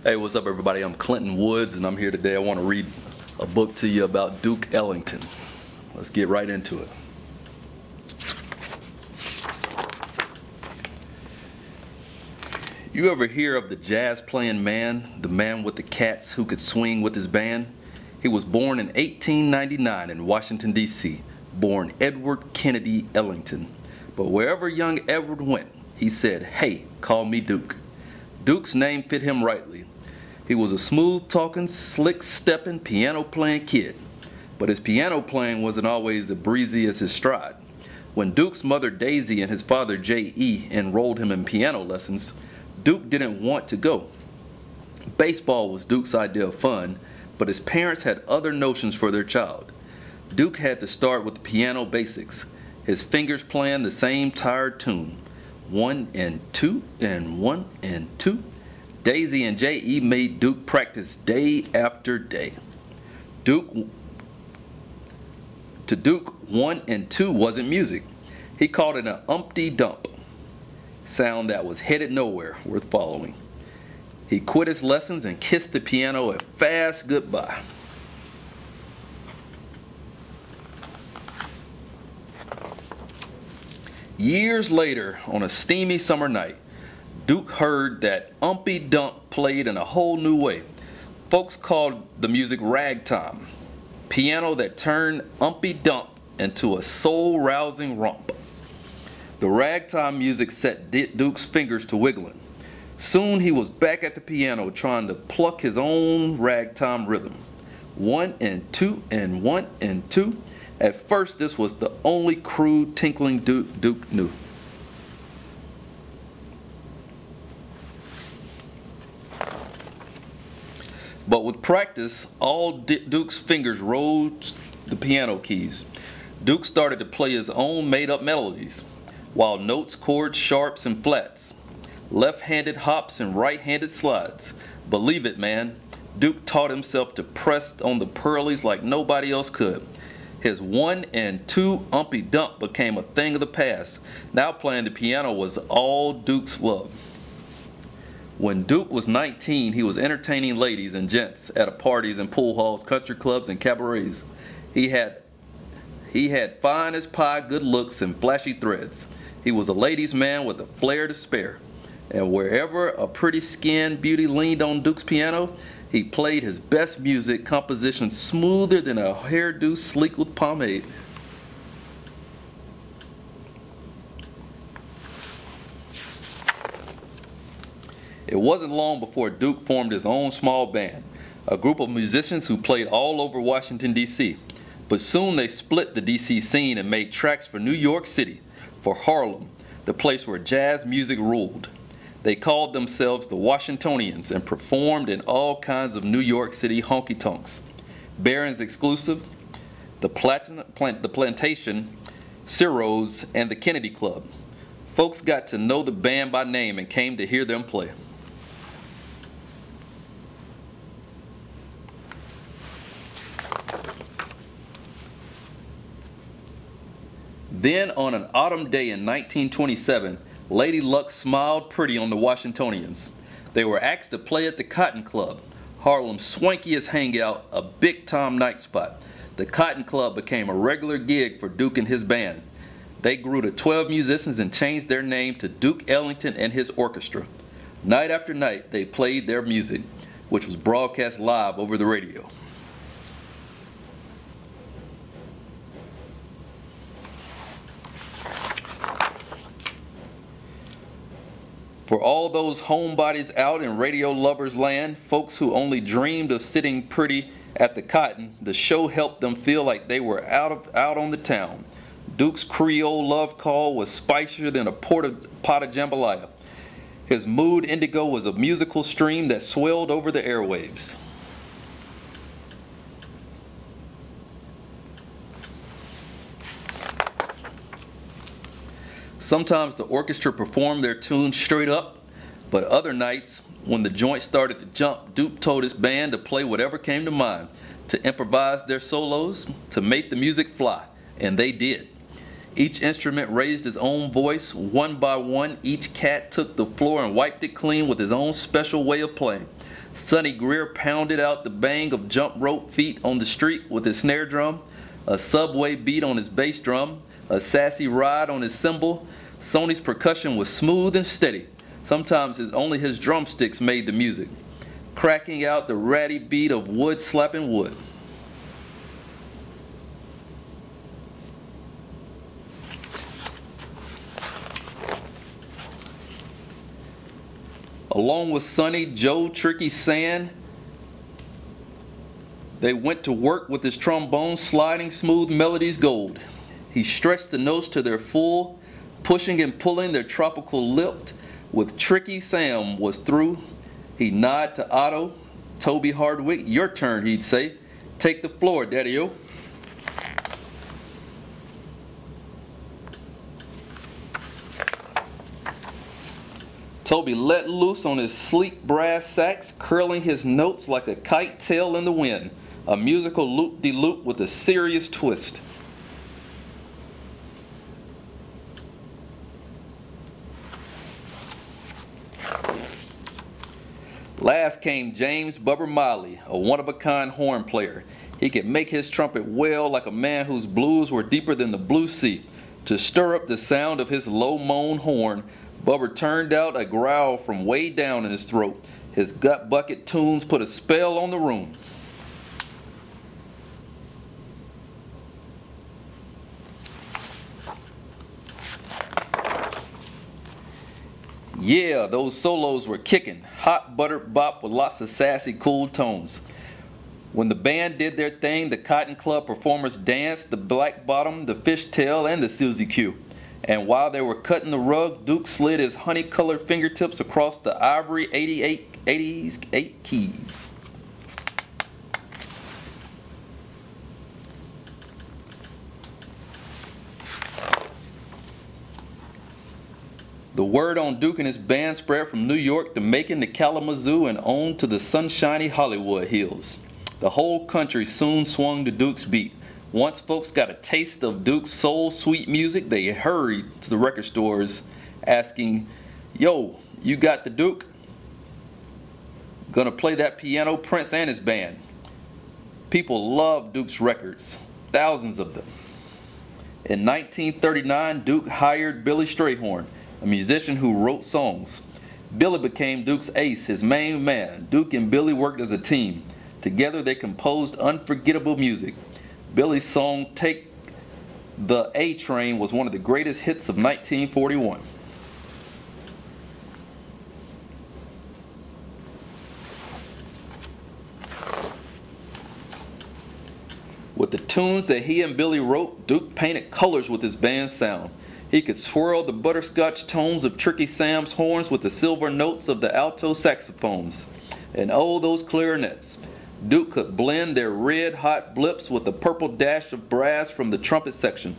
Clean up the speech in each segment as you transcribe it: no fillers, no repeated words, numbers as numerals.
Hey, what's up everybody? I'm Clinton Woods and I'm here today. I want to read a book to you about Duke Ellington. Let's get right into it. You ever hear of the jazz playing man, the man with the cats who could swing with his band? He was born in 1899 in Washington, D.C., born Edward Kennedy Ellington. But wherever young Edward went, he said, "Hey, call me Duke." Duke's name fit him rightly. He was a smooth-talking, slick-stepping, piano-playing kid. But his piano playing wasn't always as breezy as his stride. When Duke's mother Daisy and his father J.E. enrolled him in piano lessons, Duke didn't want to go. Baseball was Duke's idea of fun, but his parents had other notions for their child. Duke had to start with the piano basics, his fingers playing the same tired tune. 1 and 2 and 1 and 2. Daisy and J.E. made Duke practice day after day. To Duke, 1 and 2 wasn't music. He called it an umpty-dump sound that was headed nowhere worth following. He quit his lessons and kissed the piano a fast goodbye. Years later, on a steamy summer night, Duke heard that Umpy Dump played in a whole new way. Folks called the music ragtime, piano that turned Umpy Dump into a soul-rousing romp. The ragtime music set Duke's fingers to wiggling. Soon he was back at the piano trying to pluck his own ragtime rhythm. 1 and 2 and 1 and 2. At first, this was the only crude tinkling Duke knew. But with practice, all Duke's fingers rose the piano keys. Duke started to play his own made-up melodies, while notes, chords, sharps, and flats, left-handed hops and right-handed slides. Believe it, man, Duke taught himself to press on the pearlies like nobody else could. His 1 and 2 umpy dump became a thing of the past. Now playing the piano was all Duke's love. When Duke was 19, he was entertaining ladies and gents at parties and pool halls, country clubs, and cabarets. He had fine as pie, good looks, and flashy threads. He was a ladies' man with a flair to spare. And wherever a pretty-skinned beauty leaned on Duke's piano, he played his best music composition smoother than a hairdo sleek with pomade. It wasn't long before Duke formed his own small band, a group of musicians who played all over Washington, D.C. But soon they split the D.C. scene and made tracks for New York City, for Harlem, the place where jazz music ruled. They called themselves the Washingtonians and performed in all kinds of New York City honky-tonks. Barron's Exclusive, the Plantation, Ciro's, and the Kennedy Club. Folks got to know the band by name and came to hear them play. Then on an autumn day in 1927, Lady Luck smiled pretty on the Washingtonians. They were asked to play at the Cotton Club, Harlem's swankiest hangout, a big-time night spot. The Cotton Club became a regular gig for Duke and his band. They grew to 12 musicians and changed their name to Duke Ellington and his orchestra. Night after night, they played their music, which was broadcast live over the radio. For all those homebodies out in radio lovers land, folks who only dreamed of sitting pretty at the Cotton, the show helped them feel like they were out on the town. Duke's Creole love call was spicier than a pot of jambalaya. His mood indigo was a musical stream that swelled over the airwaves. Sometimes the orchestra performed their tunes straight up, but other nights, when the joint started to jump, Duke told his band to play whatever came to mind, to improvise their solos, to make the music fly, and they did. Each instrument raised his own voice. One by one, each cat took the floor and wiped it clean with his own special way of playing. Sonny Greer pounded out the bang of jump rope feet on the street with his snare drum, a subway beat on his bass drum, a sassy ride on his cymbal. Sonny's percussion was smooth and steady. Sometimes only his drumsticks made the music, cracking out the ratty beat of wood slapping wood. Along with Sonny, Joe Tricky Sand, they went to work with his trombone sliding smooth melodies gold. He stretched the notes to their full, pushing and pulling their tropical lilt. With Tricky Sam was through, he'd nod to Otto, Toby Hardwick, your turn, he'd say. Take the floor, Daddy-o. Toby let loose on his sleek brass sax, curling his notes like a kite tail in the wind, a musical loop-de-loop with a serious twist. Last came James Bubber Miley, a one-of-a-kind horn player. He could make his trumpet wail like a man whose blues were deeper than the blue sea. To stir up the sound of his low moan horn, Bubber turned out a growl from way down in his throat. His gut bucket tunes put a spell on the room. Yeah, those solos were kicking. Hot buttered bop with lots of sassy, cool tones. When the band did their thing, the Cotton Club performers danced, the Black Bottom, the Fishtail, and the Susie Q. And while they were cutting the rug, Duke slid his honey-colored fingertips across the ivory 80s 8 keys. The word on Duke and his band spread from New York to Macon to Kalamazoo and on to the sunshiny Hollywood hills. The whole country soon swung to Duke's beat. Once folks got a taste of Duke's soul-sweet music, they hurried to the record stores asking, "Yo, you got the Duke? Gonna play that piano, Prince and his band." People loved Duke's records, thousands of them. In 1939, Duke hired Billy Strayhorn, a musician who wrote songs. Billy became Duke's ace, his main man. Duke and Billy worked as a team. Together they composed unforgettable music. Billy's song "Take the A Train" was one of the greatest hits of 1941. With the tunes that he and Billy wrote, Duke painted colors with his band's sound. He could swirl the butterscotch tones of Tricky Sam's horns with the silver notes of the alto saxophones. And oh, those clarinets. Duke could blend their red-hot blips with a purple dash of brass from the trumpet section.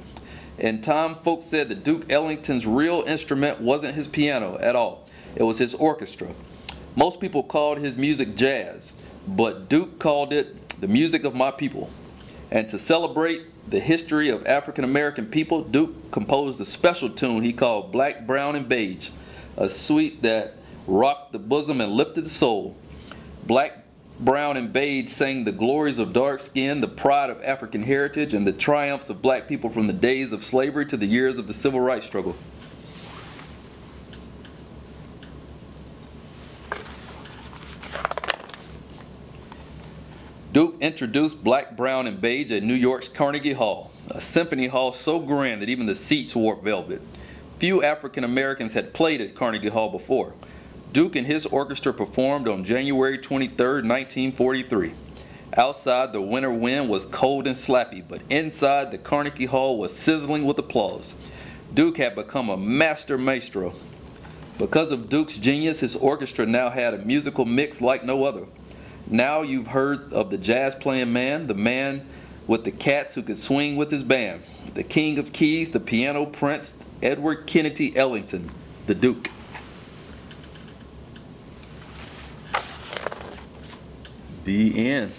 In time, folks said that Duke Ellington's real instrument wasn't his piano at all. It was his orchestra. Most people called his music jazz, but Duke called it the music of my people. And to celebrate the history of African American people, Duke composed a special tune he called "Black, Brown, and Beige," a suite that rocked the bosom and lifted the soul. Black, Brown, and Beige sang the glories of dark skin, the pride of African heritage, and the triumphs of black people from the days of slavery to the years of the civil rights struggle. Duke introduced Black, Brown, and Beige at New York's Carnegie Hall, a symphony hall so grand that even the seats wore velvet. Few African Americans had played at Carnegie Hall before. Duke and his orchestra performed on January 23, 1943. Outside, the winter wind was cold and slappy, but inside, the Carnegie Hall was sizzling with applause. Duke had become a master maestro. Because of Duke's genius, his orchestra now had a musical mix like no other. Now you've heard of the jazz-playing man, the man with the cats who could swing with his band, the king of keys, the piano prince, Edward Kennedy Ellington, the Duke. The end.